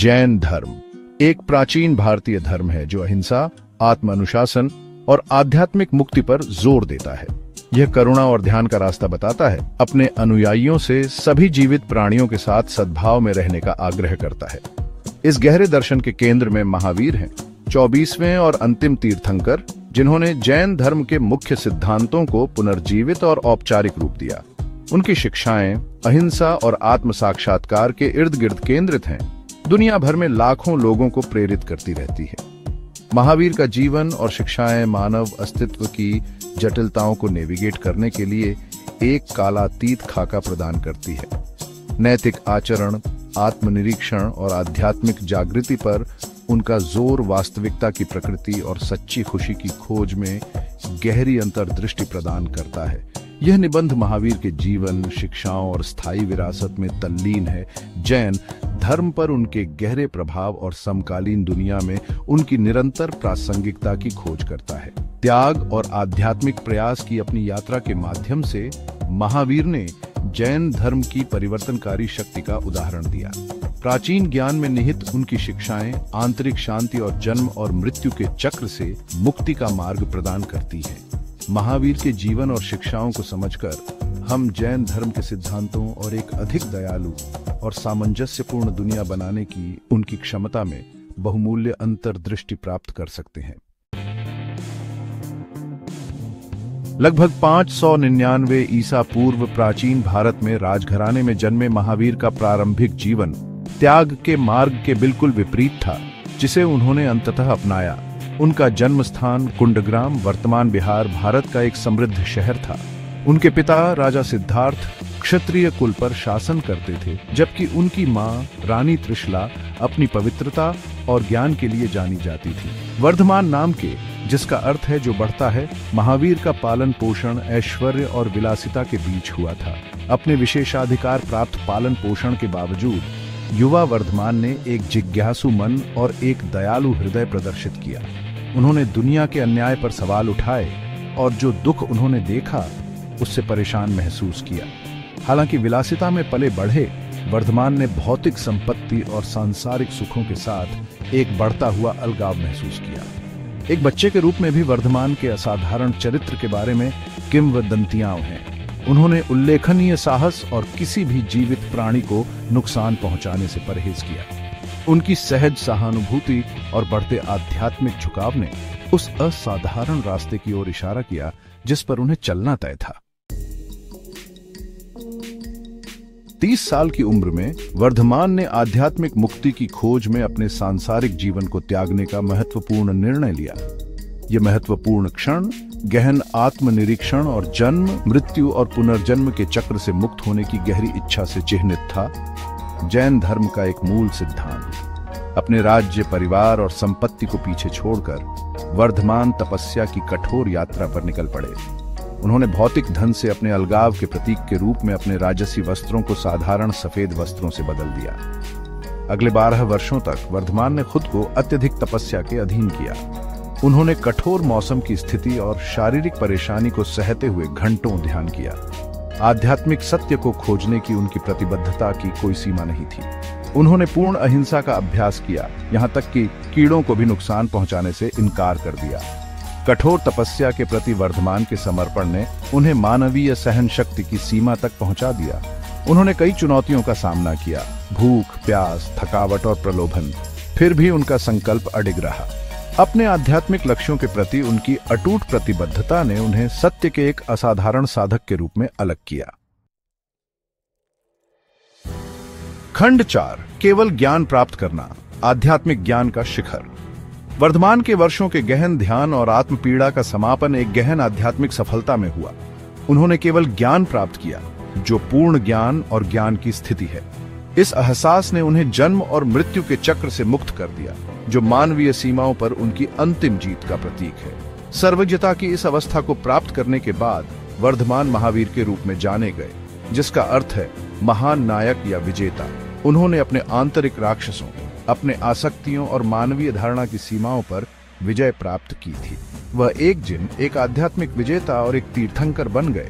जैन धर्म एक प्राचीन भारतीय धर्म है जो अहिंसा, आत्म अनुशासन और आध्यात्मिक मुक्ति पर जोर देता है। यह करुणा और ध्यान का रास्ता बताता है, अपने अनुयायियों से सभी जीवित प्राणियों के साथ सद्भाव में रहने का आग्रह करता है। इस गहरे दर्शन के केंद्र में महावीर हैं, 24वें और अंतिम तीर्थंकर, जिन्होंने जैन धर्म के मुख्य सिद्धांतों को पुनर्जीवित और औपचारिक रूप दिया। उनकी शिक्षाएं अहिंसा और आत्म साक्षात्कार के इर्द गिर्द केंद्रित हैं, दुनिया भर में लाखों लोगों को प्रेरित करती रहती है। महावीर का जीवन और शिक्षाएं मानव अस्तित्व की जटिलताओं को नेविगेट करने के लिए एक कालातीत खाका प्रदान करती है। नैतिक आचरण, आत्मनिरीक्षण और आध्यात्मिक जागृति पर उनका जोर वास्तविकता की प्रकृति और सच्ची खुशी की खोज में गहरी अंतर्दृष्टि प्रदान करता है। यह निबंध महावीर के जीवन, शिक्षाओं और स्थायी विरासत में तल्लीन है। जैन धर्म पर उनके गहरे प्रभाव और समकालीन दुनिया में उनकी निरंतर प्रासंगिकता की खोज करता है। त्याग और आध्यात्मिक प्रयास की अपनी यात्रा के माध्यम से महावीर ने जैन धर्म की परिवर्तनकारी शक्ति का उदाहरण दिया। प्राचीन ज्ञान में निहित उनकी शिक्षाएं आंतरिक शांति और जन्म और मृत्यु के चक्र से मुक्ति का मार्ग प्रदान करती हैं। महावीर के जीवन और शिक्षाओं को समझकर हम जैन धर्म के सिद्धांतों और एक अधिक दयालु और सामंजस्यपूर्ण दुनिया बनाने की उनकी क्षमता में बहुमूल्य अंतर्दृष्टि प्राप्त कर सकते हैं। लगभग 599 ईसा पूर्व प्राचीन भारत में राजघराने में जन्मे महावीर का प्रारंभिक जीवन त्याग के मार्ग के बिल्कुल विपरीत था, जिसे उन्होंने अंततः अपनाया। उनका जन्म स्थान कुंडग्राम, वर्तमान बिहार, भारत का एक समृद्ध शहर था। उनके पिता राजा सिद्धार्थ क्षत्रिय कुल पर शासन करते थे, जबकि उनकी मां रानी त्रिशला अपनी पवित्रता और ज्ञान के लिए जानी जाती थी। वर्धमान नाम के, जिसका अर्थ है जो बढ़ता है, महावीर का पालन पोषण ऐश्वर्य और विलासिता के बीच हुआ था। अपने विशेषाधिकार प्राप्त पालन पोषण के बावजूद युवा वर्धमान ने एक जिज्ञासु मन और एक दयालु हृदय प्रदर्शित किया। उन्होंने दुनिया के अन्याय पर सवाल उठाए और जो दुख उन्होंने देखा उससे परेशान महसूस किया। हालांकि विलासिता में पले बढ़े, वर्धमान ने भौतिक संपत्ति और सांसारिक सुखों के साथ एक बढ़ता हुआ अलगाव महसूस किया। एक बच्चे के रूप में भी वर्धमान के असाधारण चरित्र के बारे में किंवदंतियां हैं। उन्होंने उल्लेखनीय साहस और किसी भी जीवित प्राणी को नुकसान पहुंचाने से परहेज किया। उनकी सहज सहानुभूति और बढ़ते आध्यात्मिक झुकाव ने उस असाधारण रास्ते की ओर इशारा किया जिस पर उन्हें चलना तय था। 30 साल की उम्र में वर्धमान ने आध्यात्मिक मुक्ति की खोज में अपने सांसारिक जीवन को त्यागने का महत्वपूर्ण निर्णय लिया। यह महत्वपूर्ण क्षण गहन आत्मनिरीक्षण और जन्म, मृत्यु और पुनर्जन्म के चक्र से मुक्त होने की गहरी इच्छा से चिह्नित था। जैन धर्म का एक मूल सिद्धांत, अपने राज्य, परिवार और संपत्ति को पीछे छोड़कर वर्धमान तपस्या की कठोर यात्रा पर निकल पड़े। उन्होंने भौतिक धन से अपने अलगाव के प्रतीक के रूप में अपने राजसी वस्त्रों को साधारण सफेद वस्त्रों से बदल दिया। अगले 12 वर्षों तक वर्धमान ने खुद को अत्यधिक तपस्या के अधीन किया। उन्होंने कठोर मौसम की स्थिति और शारीरिक परेशानी को सहते हुए घंटों ध्यान किया। आध्यात्मिक सत्य को खोजने की उनकी प्रतिबद्धता की कोई सीमा नहीं थी। उन्होंने पूर्ण अहिंसा का अभ्यास किया, यहाँ तक कि कीड़ों को भी नुकसान पहुंचाने से इनकार कर दिया। कठोर तपस्या के प्रति वर्धमान के समर्पण ने उन्हें मानवीय सहन शक्ति की सीमा तक पहुंचा दिया। उन्होंने कई चुनौतियों का सामना किया, भूख, प्यास, थकावट और प्रलोभन, फिर भी उनका संकल्प अडिग रहा। अपने आध्यात्मिक लक्ष्यों के प्रति उनकी अटूट प्रतिबद्धता ने उन्हें सत्य के एक असाधारण साधक के रूप में अलग किया। खंड 4, केवल ज्ञान प्राप्त करना, आध्यात्मिक ज्ञान का शिखर। वर्धमान के वर्षों के गहन ध्यान और आत्मपीड़ा का समापन एक गहन आध्यात्मिक सफलता में हुआ। उन्होंने केवल ज्ञान प्राप्त किया, जो पूर्ण ज्ञान और ज्ञान की स्थिति है। इस एहसास ने उन्हें जन्म और मृत्यु के चक्र से मुक्त कर दिया, जो मानवीय सीमाओं पर उनकी अंतिम जीत का प्रतीक है। सर्वज्ञता की इस अवस्था को प्राप्त करने के बाद वर्धमान महावीर के रूप में जाने गए, जिसका अर्थ है महान नायक या विजेता। उन्होंने अपने आंतरिक राक्षसों, अपने आसक्तियों और मानवीय धारणा की सीमाओं पर विजय प्राप्त की थी। वह एक दिन एक आध्यात्मिक विजेता और एक तीर्थंकर बन गए,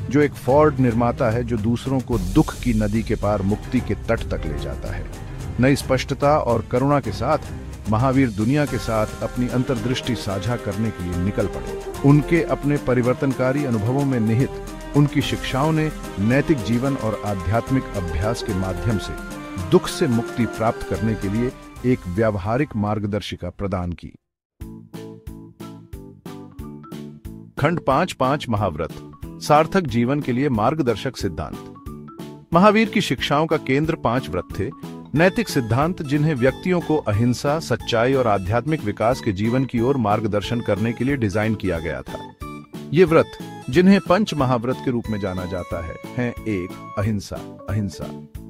जो एक फोर्ड निर्माता है जो दूसरों को दुख की नदी के पार मुक्ति के तट तक ले जाता है। नई स्पष्टता और करुणा के साथ महावीर दुनिया के साथ अपनी अंतर्दृष्टि साझा करने के लिए निकल पड़े। उनके अपने परिवर्तनकारी अनुभवों में निहित उनकी शिक्षाओं ने नैतिक जीवन और आध्यात्मिक अभ्यास के माध्यम से दुख से मुक्ति प्राप्त करने के लिए एक व्यावहारिक मार्गदर्शिका प्रदान की। खंड 5 महाव्रत, सार्थक जीवन के लिए मार्गदर्शक सिद्धांत। महावीर की शिक्षाओं का केंद्र 5 व्रत थे, नैतिक सिद्धांत जिन्हें व्यक्तियों को अहिंसा, सच्चाई और आध्यात्मिक विकास के जीवन की ओर मार्गदर्शन करने के लिए डिजाइन किया गया था। ये व्रत, जिन्हें पंच महाव्रत के रूप में जाना जाता है, हैं 1. अहिंसा। अहिंसा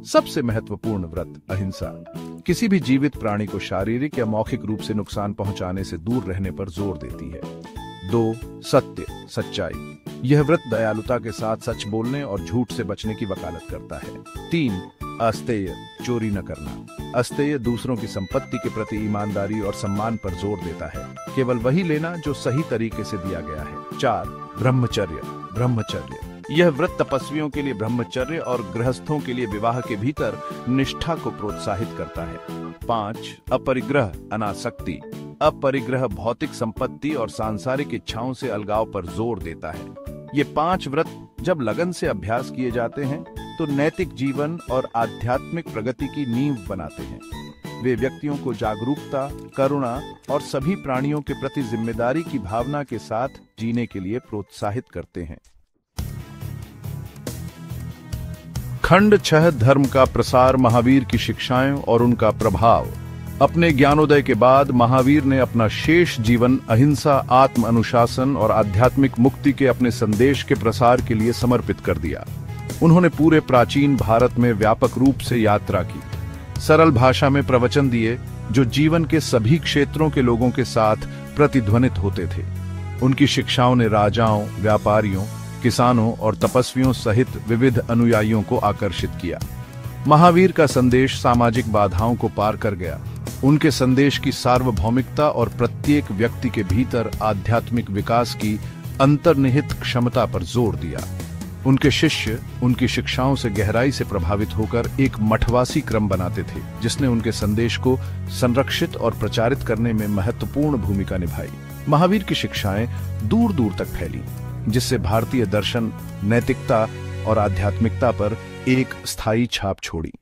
सबसे महत्वपूर्ण व्रत। अहिंसा किसी भी जीवित प्राणी को शारीरिक या मौखिक रूप से नुकसान पहुंचाने से दूर रहने पर जोर देती है। 2. सत्य, सच्चाई। यह व्रत दयालुता के साथ सच बोलने और झूठ से बचने की वकालत करता है। 3. अस्तेय, चोरी न करना। अस्तेय दूसरों की संपत्ति के प्रति ईमानदारी और सम्मान पर जोर देता है, केवल वही लेना जो सही तरीके से दिया गया है। 4. ब्रह्मचर्य। ब्रह्मचर्य यह व्रत तपस्वियों के लिए ब्रह्मचर्य और गृहस्थों के लिए विवाह के भीतर निष्ठा को प्रोत्साहित करता है। 5. अपरिग्रह, अनासक्ति। अपरिग्रह भौतिक संपत्ति और सांसारिक इच्छाओं से अलगाव पर जोर देता है। ये 5 व्रत जब लगन से अभ्यास किए जाते हैं तो नैतिक जीवन और आध्यात्मिक प्रगति की नींव बनाते हैं। वे व्यक्तियों को जागरूकता, करुणा और सभी प्राणियों के प्रति जिम्मेदारी की भावना के साथ जीने के लिए प्रोत्साहित करते हैं। खंड 6 धर्म का प्रसार, महावीर की शिक्षाएं और उनका प्रभाव। अपने ज्ञानोदय के बाद महावीर ने अपना शेष जीवन अहिंसा, आत्म अनुशासन और आध्यात्मिक मुक्ति के अपने संदेश के प्रसार के लिए समर्पित कर दिया। उन्होंने पूरे प्राचीन भारत में व्यापक रूप से यात्रा की, सरल भाषा में प्रवचन दिए जो जीवन के सभी क्षेत्रों के लोगों के साथ प्रतिध्वनित होते थे। उनकी शिक्षाओं ने राजाओं, व्यापारियों, किसानों और तपस्वियों सहित विविध अनुयायियों को आकर्षित किया। महावीर का संदेश सामाजिक बाधाओं को पार कर गया। उनके संदेश की सार्वभौमिकता और प्रत्येक व्यक्ति के भीतर आध्यात्मिक विकास की अंतर्निहित क्षमता पर जोर दिया। उनके शिष्य उनकी शिक्षाओं से गहराई से प्रभावित होकर एक मठवासी क्रम बनाते थे, जिसने उनके संदेश को संरक्षित और प्रचारित करने में महत्वपूर्ण भूमिका निभाई। महावीर की शिक्षाएं दूर दूर तक फैली, जिससे भारतीय दर्शन, नैतिकता और आध्यात्मिकता पर एक स्थायी छाप छोड़ी।